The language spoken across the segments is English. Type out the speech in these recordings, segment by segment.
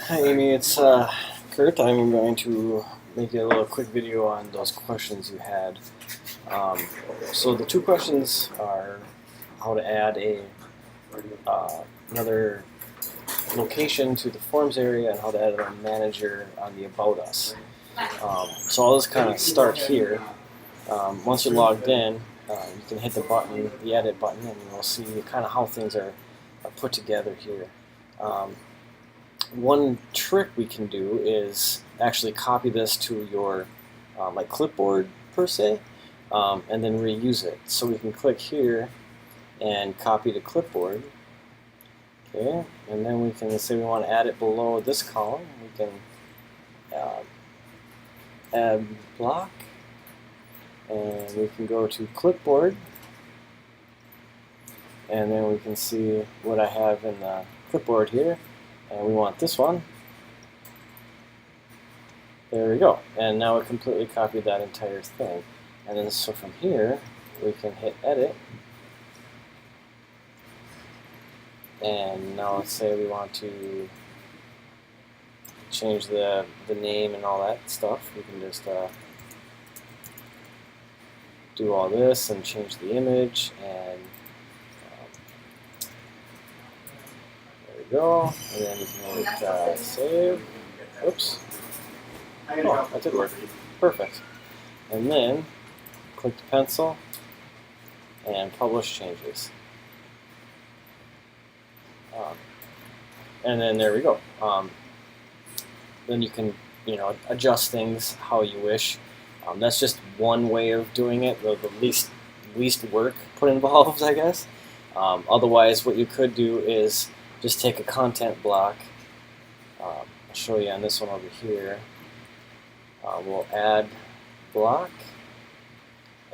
Hi Amy, it's Kurt. I'm going to make a little quick video on those questions you had. Um, so the two questions are how to add another location to the forms area and how to add a manager on the About Us. So I'll just kind of start here. Once you're logged in, you can hit the edit button, and you'll see kind of how things are put together here. One trick we can do is actually copy this to your like clipboard per se, and then reuse it. So we can click here and copy to clipboard. Okay, and then we can say we want to add it below this column. We can add block, and we can go to clipboard, and then we can see what I have in the clipboard here. And we want this one. There we go. And now it completely copied that entire thing. And then so from here, we can hit edit. And now let's say we want to change the name and all that stuff. We can just do all this and change the image, and there we go. And then we can hit save. Oops. Oh, that did work. Perfect. And then click the pencil and publish changes. And then there we go. Then you can, adjust things how you wish. That's just one way of doing it. The least work put involved, I guess. Otherwise, what you could do is just take a content block. I'll show you on this one over here. We'll add block,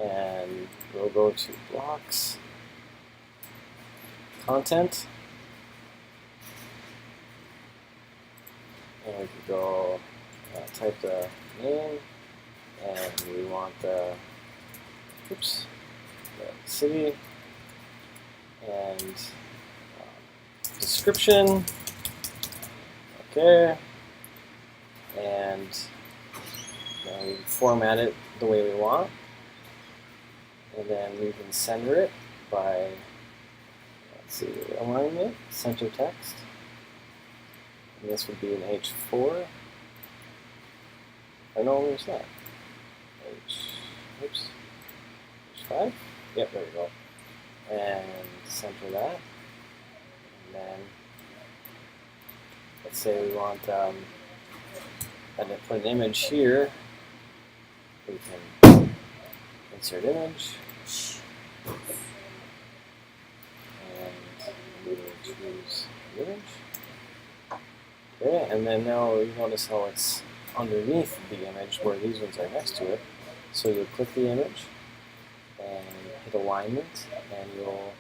and we'll go to blocks, content, and we can go type the name, and we want the city, and description, okay, and then we format it the way we want, and then we can center it by, let's see, alignment, center text, and this would be an H4. Oh no, where's that? H5? Yep, there we go. And center that, and then let's say we want and to put an image here. We can insert image, and we will choose image. Okay, and then now you notice how it's underneath the image where these ones are next to it. So you'll click the image and hit alignment, and you'll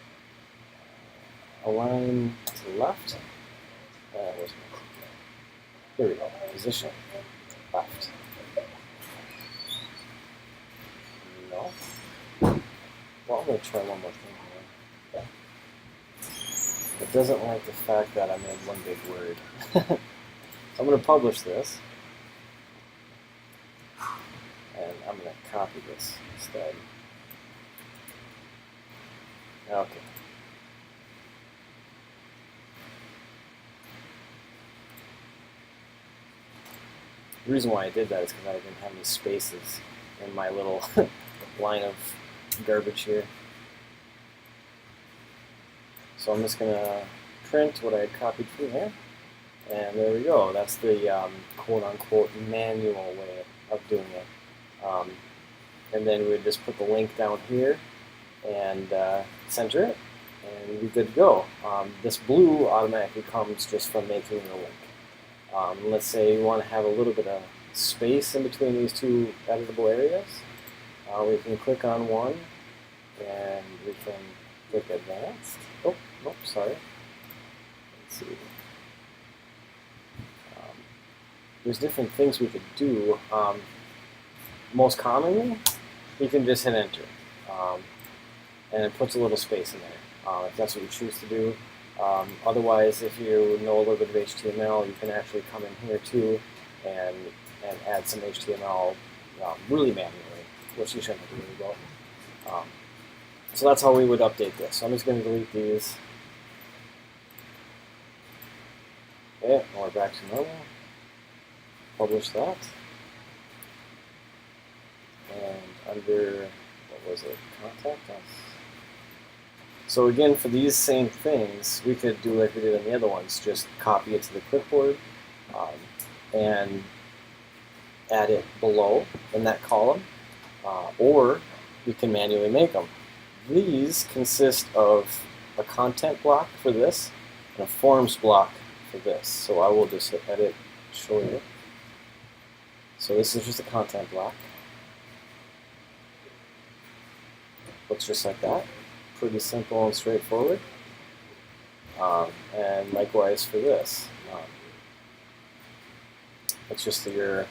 align to the left. Here we go, position, left. No. Well, I'm going to try one more thing here. Okay. It doesn't like the fact that I made one big word. So I'm going to publish this, and I'm going to copy this instead. Okay. The reason why I did that is because I didn't have any spaces in my little line of garbage here. So I'm just going to print what I had copied from there. And there we go. That's the quote-unquote manual way of doing it. And then we would just put the link down here and center it, and we'd be good to go. This blue automatically comes just from making the link. Let's say you want to have a little bit of space in between these two editable areas. We can click on one, and we can click advanced. Oh, sorry. Let's see. There's different things we could do. Most commonly, you can just hit enter, and it puts a little space in there. If that's what you choose to do, Otherwise, if you know a little bit of HTML, you can actually come in here too and add some HTML really manually, which you shouldn't have to worry about. So that's how we would update this. So I'm just going to delete these. Okay, and we're back to normal. Publish that. And under, what was it, contact us. So again, for these same things, we could do like we did on the other ones, just copy it to the clipboard and add it below in that column, or we can manually make them. These consist of a content block for this and a forms block for this. So I will just hit edit, show you. So this is just a content block. Looks just like that. Pretty simple and straightforward. And likewise for this. It's just your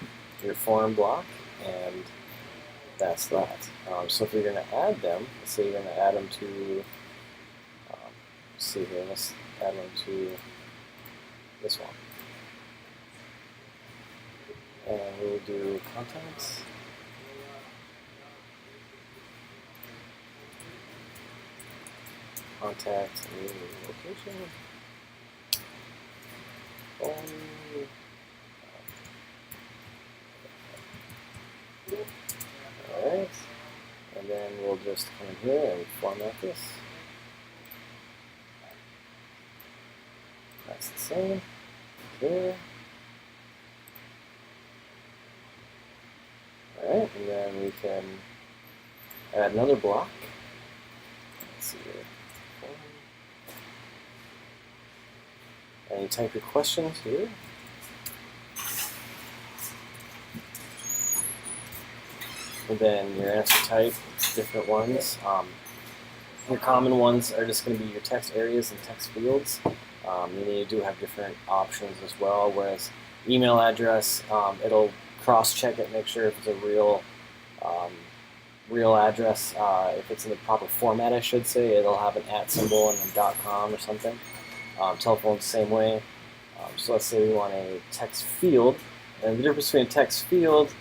form block, and that's that. So if you're going to add them, let's say you're going to add them to, let's see here, let's add them to this one. And we'll do contents. Contact, new location. Phone. Alright. And then we'll just come in here and format this. That's the same. Here. Alright, and then we can add another block. Let's see here. And you type your questions here. And then your answer type, different ones. Your common ones are just going to be your text areas and text fields. And you do have different options as well, whereas email address, it'll cross-check it, make sure if it's a real address. If it's in the proper format, I should say, it'll have an @ symbol and a .com or something. Telephone's the same way. So let's say we want a text field, and the difference between a text field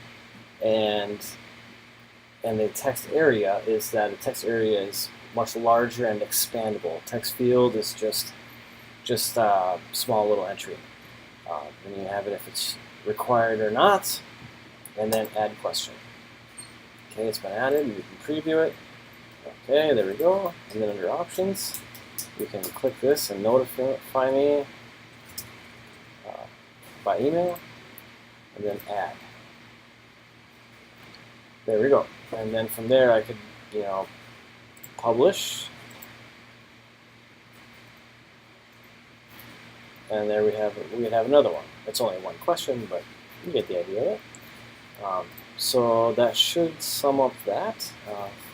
and the text area is that a text area is much larger and expandable. Text field is just a small little entry. And you have it if it's required or not, and then add question. Okay, it's been added. You can preview it. Okay, there we go. And then under options, you can click this and notify me by email, and then add. There we go. And then from there, I could, publish. And there we could have another one. It's only one question, but you get the idea of it. So that should sum up that.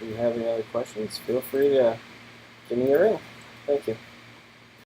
If you have any other questions, feel free to give me a ring. Thank you.